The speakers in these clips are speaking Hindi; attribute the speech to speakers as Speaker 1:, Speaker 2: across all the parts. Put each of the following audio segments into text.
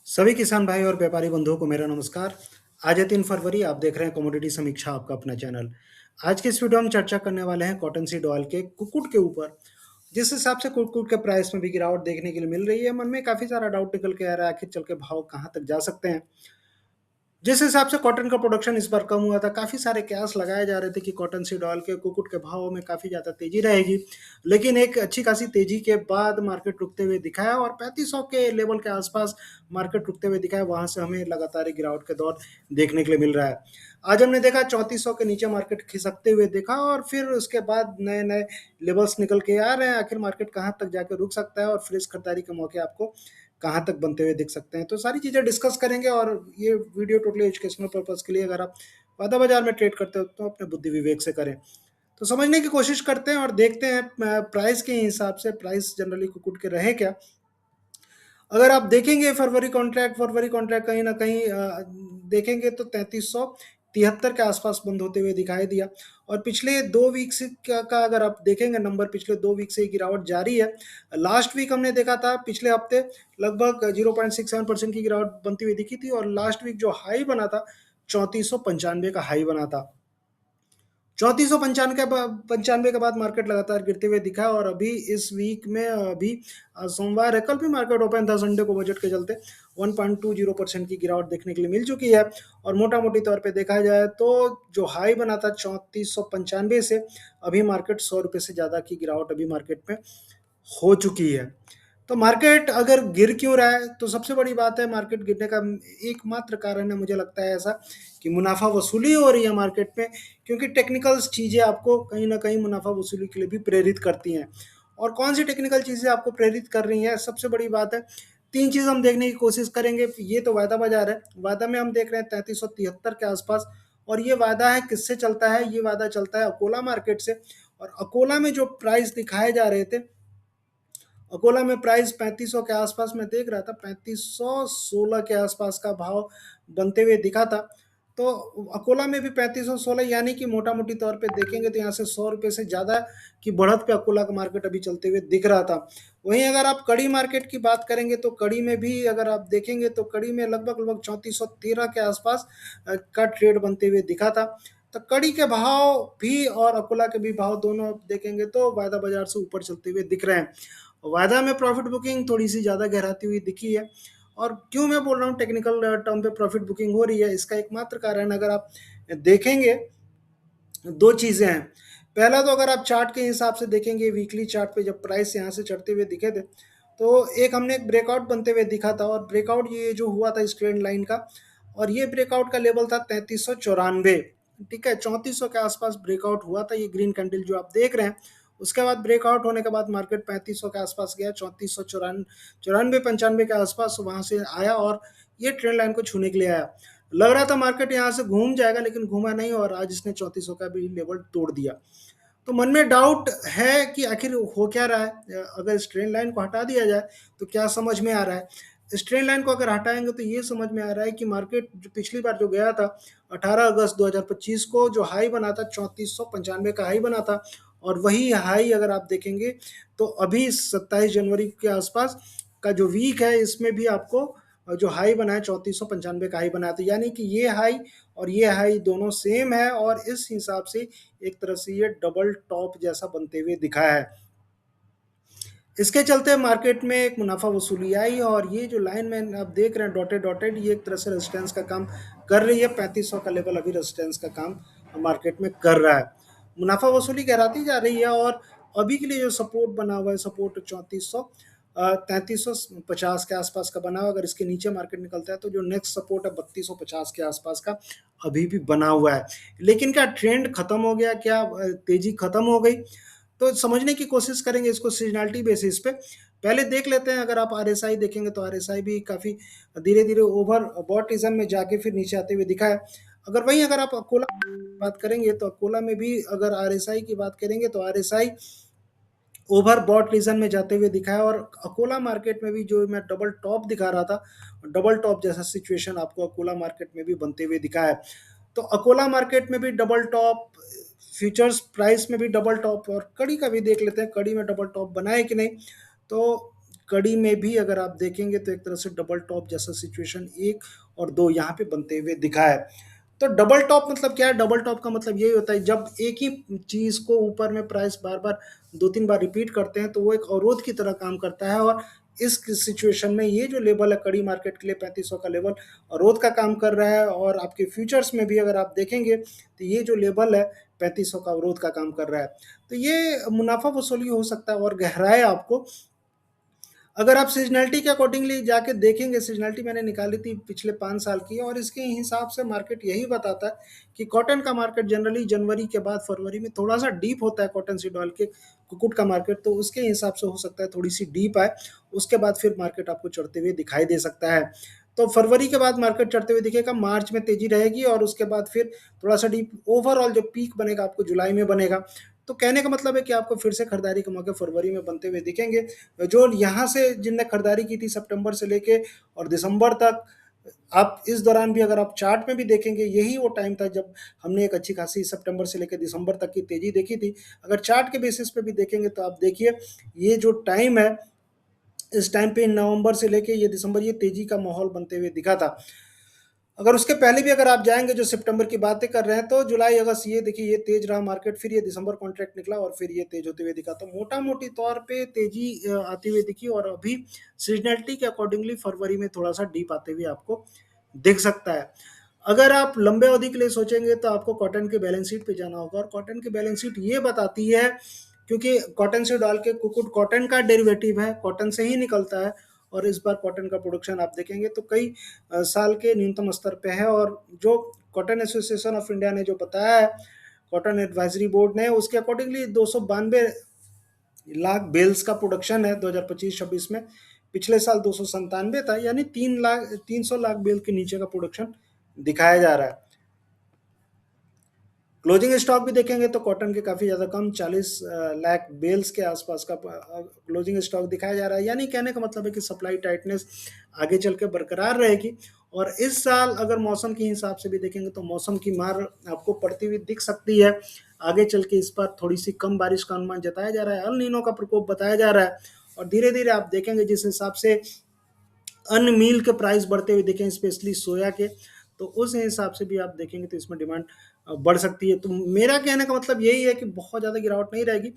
Speaker 1: सभी किसान भाई और व्यापारी बंधुओं को मेरा नमस्कार। आज है 3 फरवरी, आप देख रहे हैं कमोडिटी समीक्षा, आपका अपना चैनल। आज के इस वीडियो में हम चर्चा करने वाले हैं कॉटन सीड ऑयल के कुक्कुट के ऊपर। जिस हिसाब से कुक्कुट के प्राइस में भी गिरावट देखने के लिए मिल रही है, मन में काफ़ी सारा डाउट निकल के आ रहा है, आखिर चल के भाव कहाँ तक जा सकते हैं। जिस हिसाब से कॉटन का प्रोडक्शन इस बार कम हुआ था, काफ़ी सारे कयास लगाए जा रहे थे कि कॉटन सीड ऑयल के कुक्कुट के भाव में काफ़ी ज़्यादा तेज़ी रहेगी। लेकिन एक अच्छी खासी तेज़ी के बाद मार्केट रुकते हुए दिखाया और 3500 के लेवल के आसपास मार्केट रुकते हुए दिखाया। वहाँ से हमें लगातार एक गिरावट का दौर देखने के लिए मिल रहा है। आज हमने देखा 3400 के नीचे मार्केट खिसकते हुए देखा और फिर उसके बाद नए-नए लेवल्स निकल के आ रहे हैं। आखिर मार्केट कहाँ तक जाके रुक सकता है और फ्रेश खरीदारी के मौके आपको कहाँ तक बनते हुए दिख सकते हैं। तो सारी चीज़ें डिस्कस करेंगे और ये वीडियो टोटली एजुकेशनल पर्पज़ के लिए, अगर आप वादा बाज़ार में ट्रेड करते हो तो अपने बुद्धि विवेक से करें। तो समझने की कोशिश करते हैं और देखते हैं प्राइस के हिसाब से प्राइस जनरली कुक्कुट के रहे क्या? अगर आप देखेंगे फरवरी कॉन्ट्रैक्ट कहीं न कहीं देखेंगे तो 3373 के आसपास बंद होते हुए दिखाई दिया और पिछले 2 वीक से का अगर आप देखेंगे नंबर, पिछले 2 वीक से ये गिरावट जारी है। लास्ट वीक हमने देखा था, पिछले हफ्ते लगभग 0.67% की गिरावट बनती हुई दिखी थी और लास्ट वीक जो हाई बना था, 3495 का हाई बना था। 3495 95 के बाद मार्केट लगातार गिरते हुए दिखा और अभी इस वीक में अभी सोमवार है, कल भी मार्केट ओपन था संडे को बजट के चलते 1.20% की गिरावट देखने के लिए मिल चुकी है और मोटा-मोटी तौर पे देखा जाए तो जो हाई बना था 3495 से अभी मार्केट ₹100 से ज़्यादा की गिरावट अभी मार्केट में हो चुकी है। तो मार्केट अगर गिर क्यों रहा है? तो सबसे बड़ी बात है, मार्केट गिरने का एकमात्र कारण है, मुझे लगता है ऐसा, कि मुनाफ़ा वसूली हो रही है मार्केट में, क्योंकि टेक्निकल्स चीज़ें आपको कहीं न कहीं मुनाफ़ा वसूली के लिए भी प्रेरित करती हैं। और कौन-सी टेक्निकल चीज़ें आपको प्रेरित कर रही हैं? सबसे बड़ी बात है, 3 चीज़ हम देखने की कोशिश करेंगे। ये तो वायदा बाज़ार है। वायदा में हम देख रहे हैं 3373 के आसपास और ये वायदा है किससे चलता है? ये वायदा चलता है अकोला मार्केट से और अकोला में जो प्राइस दिखाए जा रहे थे, अकोला में प्राइस 3500 के आसपास मैं देख रहा था, 3516 के आसपास का भाव बनते हुए दिखा था। तो अकोला में भी 3516, यानी कि मोटा-मोटी तौर पे देखेंगे तो यहाँ से ₹100 से ज़्यादा की बढ़त पे अकोला का मार्केट अभी चलते हुए दिख रहा था। वहीं अगर आप कड़ी मार्केट की बात करेंगे तो कड़ी में भी अगर आप देखेंगे तो कड़ी में लगभग 3413 के आसपास का ट्रेड बनते हुए दिखा था। तो कड़ी के भाव भी और अकोला के भी भाव दोनों आप देखेंगे तो वायदा बाज़ार से ऊपर चलते हुए दिख रहे हैं। वायदा में प्रॉफिट बुकिंग थोड़ी-सी ज़्यादा गहराती हुई दिखी है और क्यों मैं बोल रहा हूँ टेक्निकल टर्म पे प्रॉफिट बुकिंग हो रही है, इसका एकमात्र कारण अगर आप देखेंगे, 2 चीज़ें हैं। पहला तो अगर आप चार्ट के हिसाब से देखेंगे, वीकली चार्ट पे जब प्राइस यहाँ से चढ़ते हुए दिखे थे, तो एक ब्रेकआउट बनते हुए दिखा था और ब्रेकआउट ये जो हुआ था इस ट्रेंड लाइन का, और ये ब्रेकआउट का लेवल था 3394, ठीक है? 3400 के आसपास ब्रेकआउट हुआ था, ये ग्रीन कैंडल जो आप देख रहे हैं। उसके बाद ब्रेकआउट होने के बाद मार्केट 3500 के आसपास गया, 3494 95 के आसपास वहाँ से आया और ये ट्रेंड लाइन को छूने के लिए आया। लग रहा था मार्केट यहाँ से घूम जाएगा, लेकिन घूमा नहीं और आज इसने 3400 का भी लेवल तोड़ दिया। तो मन में डाउट है कि आखिर हो क्या रहा है? अगर इस ट्रेंड लाइन को हटा दिया जाए तो क्या समझ में आ रहा है? इस ट्रेंड लाइन को अगर हटाएँगे तो ये समझ में आ रहा है कि मार्केट जो पिछली बार जो गया था 18 अगस्त 2025 को जो हाई बना था, 3495 का हाई बना था और वही हाई अगर आप देखेंगे तो अभी 27 जनवरी के आसपास का जो वीक है, इसमें भी आपको जो हाई बना है 3495 का हाई बना है। तो यानी कि ये हाई और ये हाई दोनों सेम है और इस हिसाब से एक तरह से ये डबल टॉप जैसा बनते हुए दिखा है। इसके चलते मार्केट में एक मुनाफा वसूली आई और ये जो लाइन में आप देख रहे हैं डॉटेड डॉटेड, ये एक तरह से रेजिस्टेंस का काम कर रही है। 3500 का लेवल अभी रेजिस्टेंस का काम मार्केट में कर रहा है। मुनाफा वसूली गहराती जा रही है और अभी के लिए जो सपोर्ट बना हुआ है, सपोर्ट 3400 3350 के आसपास का बना हुआ है। अगर इसके नीचे मार्केट निकलता है तो जो नेक्स्ट सपोर्ट है 3250 के आसपास का अभी भी बना हुआ है। लेकिन क्या ट्रेंड खत्म हो गया? क्या तेजी खत्म हो गई? तो समझने की कोशिश करेंगे इसको सीज़नैलिटी बेसिस पे। पहले देख लेते हैं, अगर आप आरएसआई देखेंगे तो आरएसआई भी काफ़ी धीरे-धीरे ओवरबॉटिज़्म में जाके फिर नीचे आते हुए दिखा है। अगर आप अकोला की बात करेंगे तो अकोला में भी अगर आरएसआई की बात करेंगे तो आरएसआई ओवरबॉट रीजन में जाते हुए दिखा है और अकोला मार्केट में भी जो मैं डबल टॉप दिखा रहा था, डबल टॉप जैसा सिचुएशन आपको अकोला मार्केट में भी बनते हुए दिखा है। तो अकोला मार्केट में भी डबल टॉप, फ्यूचर्स प्राइस में भी डबल टॉप और कड़ी का भी देख लेते हैं, कड़ी में डबल टॉप बना है कि नहीं। तो कड़ी में भी अगर आप देखेंगे तो एक तरह से डबल टॉप जैसा सिचुएशन 1 और 2 यहाँ पे बनते हुए दिखा है। तो डबल टॉप मतलब क्या है? डबल टॉप का मतलब यही होता है जब एक ही चीज़ को ऊपर में प्राइस बार-बार 2-3 बार रिपीट करते हैं तो वो एक अवरोध की तरह काम करता है और इस सिचुएशन में ये जो लेवल है कड़ी मार्केट के लिए 3500 का लेवल अवरोध का काम कर रहा है और आपके फ्यूचर्स में भी अगर आप देखेंगे तो ये जो लेवल है 3500 का अवरोध का काम कर रहा है। तो ये मुनाफा वसूली हो सकता है और गहराए आपको अगर आप सीज़नैलिटी के अकॉर्डिंगली जाके देखेंगे, सीज़नैलिटी मैंने निकाली थी पिछले 5 साल की और इसके हिसाब से मार्केट यही बताता है कि कॉटन का मार्केट जनरली जनवरी के बाद फरवरी में थोड़ा-सा डीप होता है कॉटन सीड ऑयल के कुक्कुट का मार्केट, तो उसके हिसाब से हो सकता है थोड़ी-सी डीप आए, उसके बाद फिर मार्केट आपको चढ़ते हुए दिखाई दे सकता है। तो फरवरी के बाद मार्केट चढ़ते हुए दिखेगा, मार्च में तेज़ी रहेगी और उसके बाद फिर थोड़ा-सा डीप ओवरऑल जो पीक बनेगा आपको जुलाई में बनेगा। तो कहने का मतलब है कि आपको फिर से खरीदारी के मौके फरवरी में बनते हुए दिखेंगे। जो यहाँ से जिनने खरीदारी की थी सितंबर से लेके और दिसंबर तक, आप इस दौरान भी अगर आप चार्ट में भी देखेंगे यही वो टाइम था जब हमने एक अच्छी खासी सितंबर से लेकर दिसंबर तक की तेजी देखी थी। अगर चार्ट के बेसिस पे भी देखेंगे तो आप देखिए ये जो टाइम है, इस टाइम पे नवंबर से लेके ये दिसंबर ये तेजी का माहौल बनते हुए दिखा था। अगर उसके पहले भी अगर आप जाएँगे जो सितंबर की बातें कर रहे हैं तो जुलाई, अगस्त ये देखिए ये तेज़ रहा मार्केट, फिर ये दिसंबर कॉन्ट्रैक्ट निकला और फिर ये तेज़ होते हुए दिखा। तो मोटा-मोटी तौर पे तेज़ी आती हुई दिखी और अभी सीज़नैलिटी के अकॉर्डिंगली फरवरी में थोड़ा-सा डीप आते हुए आपको दिख सकता है। अगर आप लंबे अवधि के लिए सोचेंगे तो आपको कॉटन के बैलेंस शीट पे जाना होगा और कॉटन की बैलेंस शीट ये बताती है क्योंकि कॉटन से डाल के कुक्कुट कॉटन का डेरिवेटिव है, कॉटन से ही निकलता है और इस बार कॉटन का प्रोडक्शन आप देखेंगे तो कई साल के न्यूनतम स्तर पे है और जो कॉटन एसोसिएशन ऑफ इंडिया ने जो बताया है, कॉटन एडवाइजरी बोर्ड ने, उसके अकॉर्डिंगली 292 लाख बेल्स का प्रोडक्शन है 2025-26 में। पिछले साल 297 था, यानी 300 लाख बेल के नीचे का प्रोडक्शन दिखाया जा रहा है। क्लोजिंग स्टॉक भी देखेंगे तो कॉटन के काफ़ी ज़्यादा कम 40 लाख बेल्स के आसपास का क्लोजिंग स्टॉक दिखाया जा रहा है, यानी कहने का मतलब है कि सप्लाई टाइटनेस आगे चल के बरकरार रहेगी। और इस साल अगर मौसम के हिसाब से भी देखेंगे तो मौसम की मार आपको पड़ती हुई दिख सकती है। आगे चल के इस बार थोड़ी सी कम बारिश का अनुमान जताया जा रहा है, अल नीनो का प्रकोप बताया जा रहा है और धीरे धीरे आप देखेंगे जिस हिसाब से अन्य मील के प्राइस बढ़ते हुए दिखें, स्पेशली सोया के, तो उस हिसाब से भी आप देखेंगे तो इसमें डिमांड बढ़ सकती है। तो मेरा कहने का मतलब यही है कि बहुत ज़्यादा गिरावट नहीं रहेगी,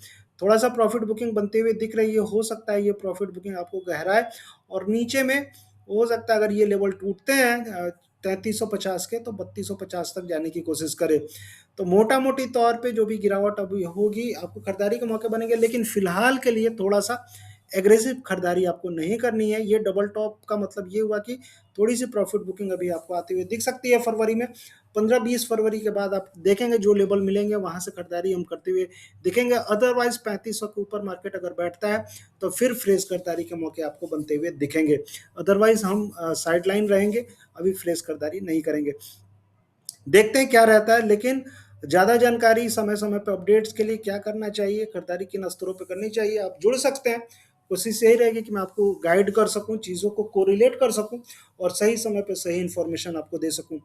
Speaker 1: थोड़ा-सा प्रॉफिट बुकिंग बनते हुए दिख रही है, हो सकता है ये प्रॉफिट बुकिंग आपको गहराए और नीचे में हो सकता है अगर ये लेवल टूटते हैं 3350 के तो 3250 तक जाने की कोशिश करें। तो मोटा-मोटी तौर पे जो भी गिरावट अभी होगी आपको खरीदारी के मौके बनेंगे, लेकिन फिलहाल के लिए थोड़ा-सा एग्रेसिव खरीदारी आपको नहीं करनी है। ये डबल टॉप का मतलब ये हुआ कि थोड़ी-सी प्रॉफिट बुकिंग अभी आपको आती हुई दिख सकती है फरवरी में। 15-20 फरवरी के बाद आप देखेंगे जो लेवल मिलेंगे वहाँ से खरीदारी हम करते हुए दिखेंगे। अदरवाइज़ 3500 के ऊपर मार्केट अगर बैठता है तो फिर फ्रेश खरीदारी के मौके आपको बनते हुए दिखेंगे। अदरवाइज़ हम साइडलाइन रहेंगे, अभी फ्रेश खरीदारी नहीं करेंगे। देखते हैं क्या रहता है, लेकिन ज़्यादा जानकारी समय-समय पे अपडेट्स के लिए क्या करना चाहिए, खरीदारी किन स्तरों पे करनी चाहिए, आप जुड़ सकते हैं। कोशिश यही रहेगी कि मैं आपको गाइड कर सकूँ, चीज़ों को कोरिलेट कर सकूँ और सही समय पे सही इन्फॉर्मेशन आपको दे सकूँ।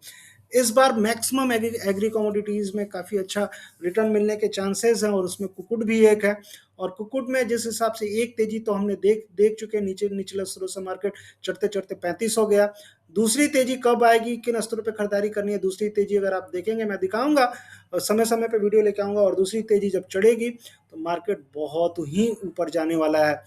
Speaker 1: इस बार मैक्सिमम एग्री कमोडिटीज़ में काफ़ी अच्छा रिटर्न मिलने के चांसेस हैं और उसमें कुक्कुट भी एक है और कुक्कुट में जिस हिसाब से एक तेज़ी तो हमने देख देख चुके हैं, निचले स्तरों से मार्केट चढ़ते-चढ़ते 35 हो गया। दूसरी तेज़ी कब आएगी, किन स्तरों पे खरीदारी करनी है, दूसरी तेज़ी अगर आप देखेंगे मैं दिखाऊँगा और समय-समय पे वीडियो लेके आऊँगा और दूसरी तेज़ी जब चढ़ेगी तो मार्केट बहुत ही ऊपर जाने वाला है।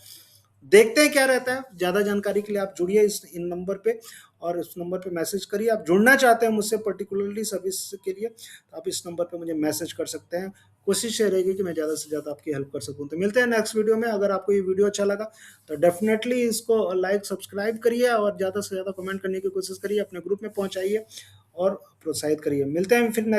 Speaker 1: देखते हैं क्या रहता है, ज़्यादा जानकारी के लिए आप जुड़िए इन नंबर पे और इस नंबर पे मैसेज करिए। आप जुड़ना चाहते हैं मुझसे पर्टिकुलरली सर्विस के लिए, तो आप इस नंबर पे मुझे मैसेज कर सकते हैं। कोशिश ये रहेगी कि मैं ज़्यादा से ज़्यादा आपकी हेल्प कर सकूँ। तो मिलते हैं नेक्स्ट वीडियो में। अगर आपको ये वीडियो अच्छा लगा तो डेफ़िनेटली इसको लाइक, सब्सक्राइब करिए और ज़्यादा से ज़्यादा कमेंट करने की कोशिश करिए, अपने ग्रुप में पहुँचाइए और प्रोत्साहित करिए। मिलते हैं फिर